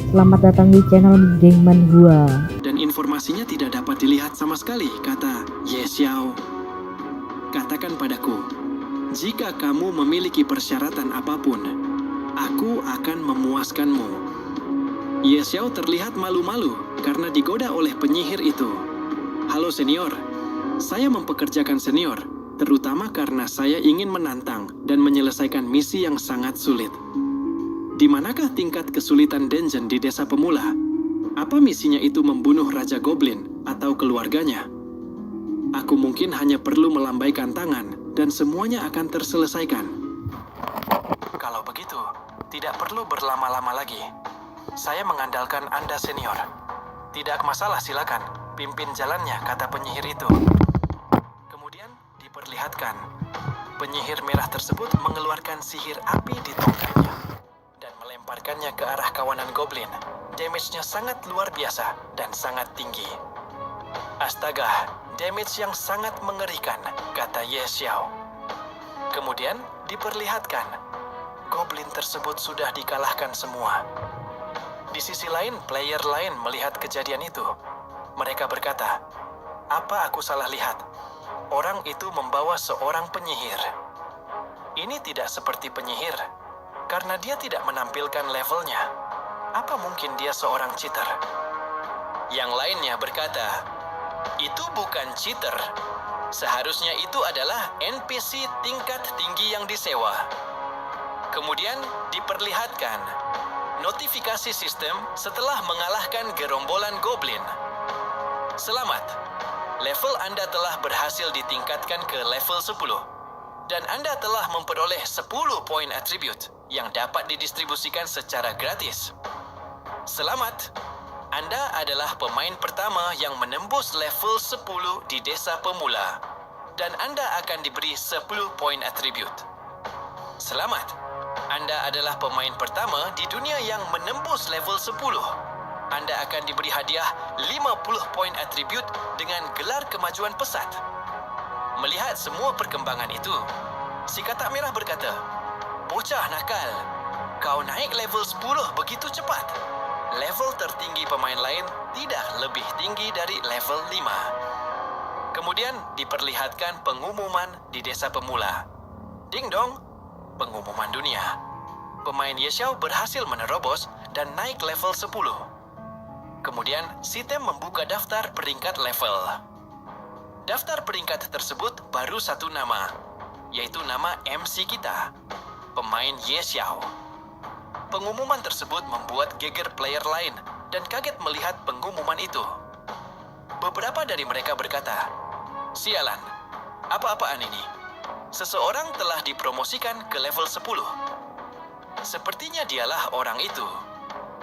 Selamat datang di channel Gengman Hua. Dan informasinya tidak dapat dilihat sama sekali, kata Ye Xiao. Katakan padaku, jika kamu memiliki persyaratan apapun, aku akan memuaskanmu. Ye Xiao terlihat malu-malu karena digoda oleh penyihir itu. Halo senior, saya mempekerjakan senior, terutama karena saya ingin menantang dan menyelesaikan misi yang sangat sulit. Di manakah tingkat kesulitan dungeon di desa pemula? Apa misinya itu membunuh Raja Goblin atau keluarganya? Aku mungkin hanya perlu melambaikan tangan dan semuanya akan terselesaikan. Kalau begitu, tidak perlu berlama-lama lagi. Saya mengandalkan Anda senior. Tidak masalah, silakan. Pimpin jalannya, kata penyihir itu. Kemudian diperlihatkan, penyihir merah tersebut mengeluarkan sihir api di tongkatnya dan melemparkannya ke arah kawanan goblin. Damage-nya sangat luar biasa dan sangat tinggi. Astaga, damage yang sangat mengerikan, kata Ye Xiao. Kemudian diperlihatkan, goblin tersebut sudah dikalahkan semua. Di sisi lain, player lain melihat kejadian itu. Mereka berkata, apa aku salah lihat? Orang itu membawa seorang penyihir. Ini tidak seperti penyihir, karena dia tidak menampilkan levelnya. Apa mungkin dia seorang cheater? Yang lainnya berkata, itu bukan cheater. Seharusnya itu adalah NPC tingkat tinggi yang disewa. Kemudian diperlihatkan notifikasi sistem setelah mengalahkan gerombolan goblin. Selamat, level Anda telah berhasil ditingkatkan ke level 10. Dan Anda telah memperoleh 10 poin atribut yang dapat didistribusikan secara gratis. Selamat, Anda adalah pemain pertama yang menembus level 10 di desa pemula. Dan Anda akan diberi 10 poin atribut. Selamat, Anda adalah pemain pertama di dunia yang menembus level 10. Anda akan diberi hadiah 50 poin atribut dengan gelar kemajuan pesat. Melihat semua perkembangan itu, si katak merah berkata, bocah nakal, kau naik level 10 begitu cepat. Level tertinggi pemain lain tidak lebih tinggi dari level 5. Kemudian diperlihatkan pengumuman di desa pemula. Ding dong, pengumuman dunia. Pemain Ye Xiao berhasil menerobos dan naik level 10. Kemudian, sistem membuka daftar peringkat level. Daftar peringkat tersebut baru satu nama, yaitu nama MC kita, pemain Ye Xiao. Pengumuman tersebut membuat geger player lain dan kaget melihat pengumuman itu. Beberapa dari mereka berkata, sialan, apa-apaan ini? Seseorang telah dipromosikan ke level 10. Sepertinya dialah orang itu.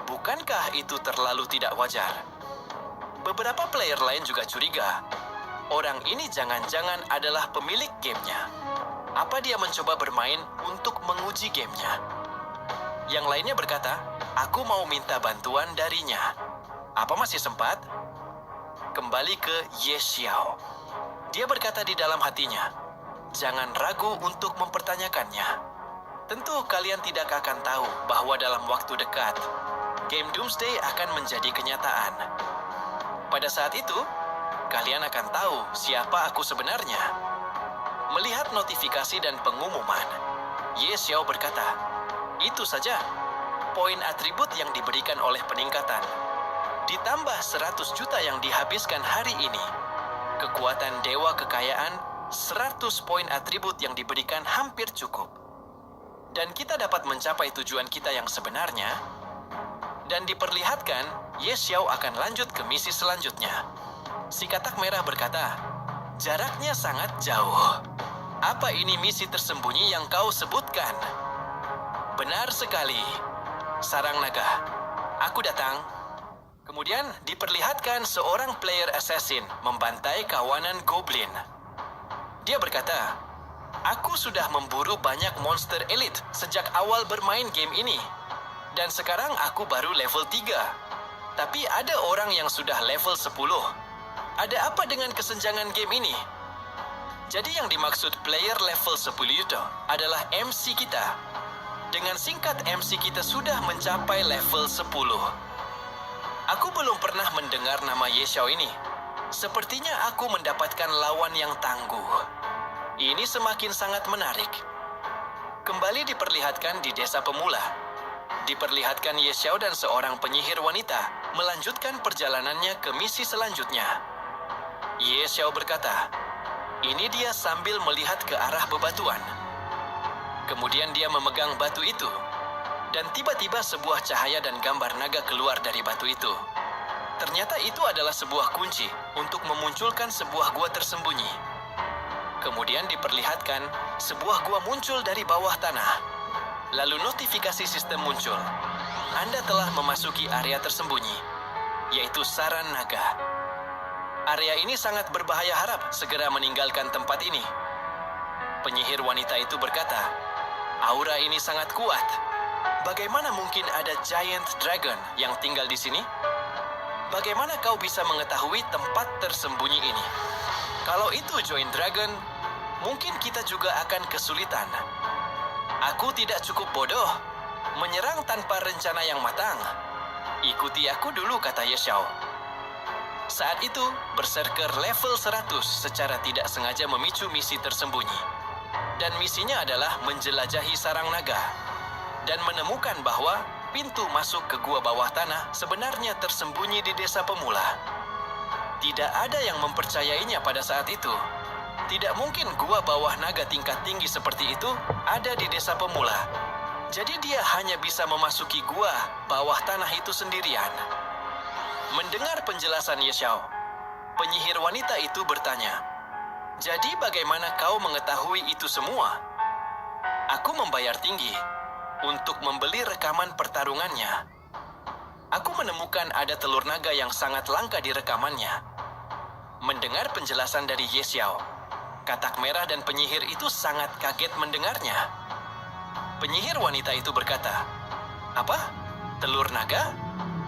Bukankah itu terlalu tidak wajar? Beberapa player lain juga curiga. Orang ini jangan-jangan adalah pemilik gamenya. Apa dia mencoba bermain untuk menguji gamenya? Yang lainnya berkata, aku mau minta bantuan darinya. Apa masih sempat? Kembali ke Ye Xiao. Dia berkata di dalam hatinya, jangan ragu untuk mempertanyakannya. Tentu kalian tidak akan tahu bahwa dalam waktu dekat, game Doomsday akan menjadi kenyataan. Pada saat itu, kalian akan tahu siapa aku sebenarnya. Melihat notifikasi dan pengumuman, Ye Xiao berkata, itu saja poin atribut yang diberikan oleh peningkatan. Ditambah 100 juta yang dihabiskan hari ini. Kekuatan dewa kekayaan, 100 poin atribut yang diberikan hampir cukup. Dan kita dapat mencapai tujuan kita yang sebenarnya. Dan diperlihatkan, Ye Xiao akan lanjut ke misi selanjutnya. Si katak merah berkata, jaraknya sangat jauh. Apa ini misi tersembunyi yang kau sebutkan? Benar sekali. Sarang naga. Aku datang. Kemudian diperlihatkan seorang player assassin membantai kawanan goblin. Dia berkata, aku sudah memburu banyak monster elite sejak awal bermain game ini. Dan sekarang aku baru level 3. Tapi ada orang yang sudah level 10. Ada apa dengan kesenjangan game ini? Jadi yang dimaksud player level 10 itu adalah MC kita. Dengan singkat, MC kita sudah mencapai level 10. Aku belum pernah mendengar nama Ye Xiao ini. Sepertinya aku mendapatkan lawan yang tangguh. Ini semakin sangat menarik. Kembali diperlihatkan di desa pemula. Diperlihatkan Ye Xiao dan seorang penyihir wanita melanjutkan perjalanannya ke misi selanjutnya. Ye Xiao berkata, ini dia sambil melihat ke arah bebatuan. Kemudian dia memegang batu itu. Dan tiba-tiba sebuah cahaya dan gambar naga keluar dari batu itu. Ternyata itu adalah sebuah kunci untuk memunculkan sebuah gua tersembunyi. Kemudian diperlihatkan sebuah gua muncul dari bawah tanah. Lalu notifikasi sistem muncul. Anda telah memasuki area tersembunyi, yaitu Saran Naga. Area ini sangat berbahaya, harap segera meninggalkan tempat ini. Penyihir wanita itu berkata, aura ini sangat kuat. Bagaimana mungkin ada giant dragon yang tinggal di sini? Bagaimana kau bisa mengetahui tempat tersembunyi ini? Kalau itu giant dragon, mungkin kita juga akan kesulitan. Aku tidak cukup bodoh, menyerang tanpa rencana yang matang. Ikuti aku dulu, kata Ye Xiao. Saat itu, berserker level 100 secara tidak sengaja memicu misi tersembunyi. Dan misinya adalah menjelajahi sarang naga. Dan menemukan bahwa pintu masuk ke gua bawah tanah sebenarnya tersembunyi di desa pemula. Tidak ada yang mempercayainya pada saat itu. Tidak mungkin gua bawah naga tingkat tinggi seperti itu ada di desa pemula. Jadi dia hanya bisa memasuki gua bawah tanah itu sendirian. Mendengar penjelasan Ye Xiao, penyihir wanita itu bertanya, jadi bagaimana kau mengetahui itu semua? Aku membayar tinggi untuk membeli rekaman pertarungannya. Aku menemukan ada telur naga yang sangat langka di rekamannya. Mendengar penjelasan dari Ye Xiao, katak merah dan penyihir itu sangat kaget mendengarnya. Penyihir wanita itu berkata, apa? Telur naga?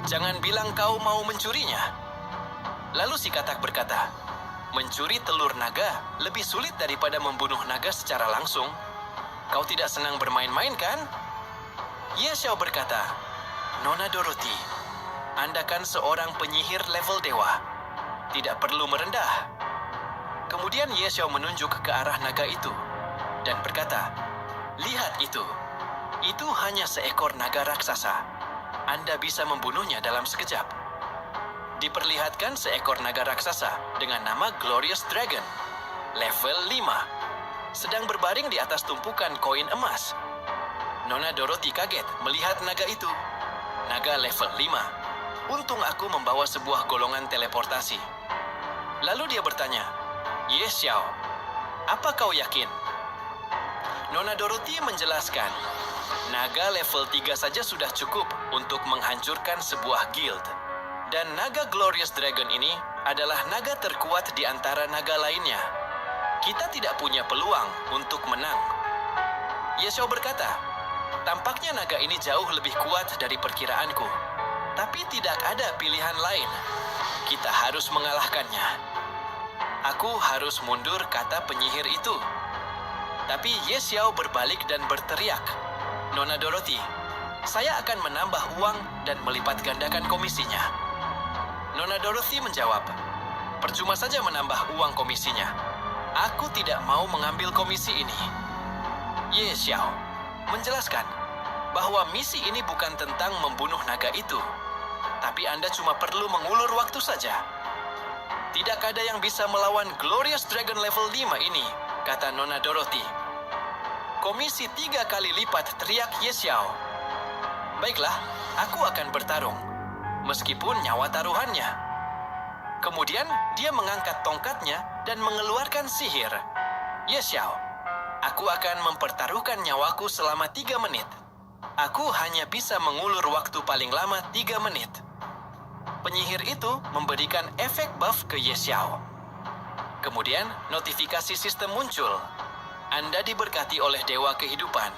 Jangan bilang kau mau mencurinya. Lalu si katak berkata, mencuri telur naga lebih sulit daripada membunuh naga secara langsung. Kau tidak senang bermain-main, kan? Ye Xiao berkata, Nona Dorothy, Anda kan seorang penyihir level dewa. Tidak perlu merendah. Kemudian Ye Xiao menunjuk ke arah naga itu dan berkata, lihat itu. Itu hanya seekor naga raksasa. Anda bisa membunuhnya dalam sekejap. Diperlihatkan seekor naga raksasa dengan nama Glorious Dragon, level 5, sedang berbaring di atas tumpukan koin emas. Nona Dorothy kaget melihat naga itu. Naga level 5. Untung aku membawa sebuah golongan teleportasi. Lalu dia bertanya, Ye Xiao, apa kau yakin? Nona Dorothy menjelaskan, naga level 3 saja sudah cukup untuk menghancurkan sebuah guild. Dan naga Glorious Dragon ini adalah naga terkuat di antara naga lainnya. Kita tidak punya peluang untuk menang. Ye Xiao berkata, tampaknya naga ini jauh lebih kuat dari perkiraanku. Tapi tidak ada pilihan lain. Kita harus mengalahkannya. Aku harus mundur, kata penyihir itu. Tapi Ye Xiao berbalik dan berteriak, Nona Dorothy, saya akan menambah uang dan melipat gandakan komisinya. Nona Dorothy menjawab, percuma saja menambah uang komisinya. Aku tidak mau mengambil komisi ini. Ye Xiao menjelaskan bahwa misi ini bukan tentang membunuh naga itu, tapi Anda cuma perlu mengulur waktu saja. Tidak ada yang bisa melawan Glorious Dragon level 5 ini, kata Nona Dorothy. Komisi 3 kali lipat, teriak Ye Xiao. Baiklah, aku akan bertarung, meskipun nyawa taruhannya. Kemudian dia mengangkat tongkatnya dan mengeluarkan sihir. Ye Xiao, aku akan mempertaruhkan nyawaku selama 3 menit. Aku hanya bisa mengulur waktu paling lama 3 menit. Penyihir itu memberikan efek buff ke Ye Xiao. Kemudian notifikasi sistem muncul. Anda diberkati oleh Dewa Kehidupan,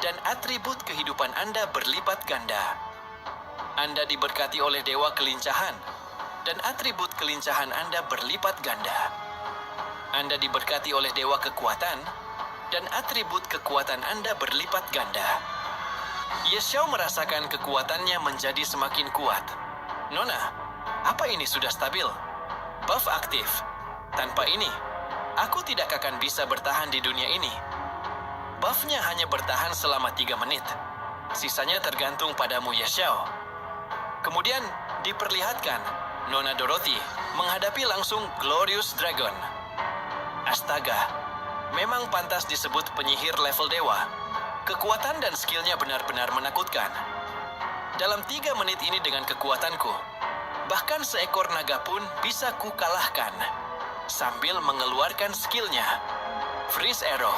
dan atribut kehidupan Anda berlipat ganda. Anda diberkati oleh Dewa Kelincahan, dan atribut kelincahan Anda berlipat ganda. Anda diberkati oleh Dewa Kekuatan, dan atribut kekuatan Anda berlipat ganda. Ye Xiao merasakan kekuatannya menjadi semakin kuat. Nona, apa ini sudah stabil? Buff aktif. Tanpa ini, aku tidak akan bisa bertahan di dunia ini. Buffnya hanya bertahan selama 3 menit. Sisanya tergantung padamu, Ye Xiao. Kemudian diperlihatkan Nona Dorothy menghadapi langsung Glorious Dragon. Astaga, memang pantas disebut penyihir level dewa. Kekuatan dan skillnya benar-benar menakutkan. Dalam 3 menit ini dengan kekuatanku, bahkan seekor naga pun bisa ku kalahkan. Sambil mengeluarkan skillnya, Freeze Arrow.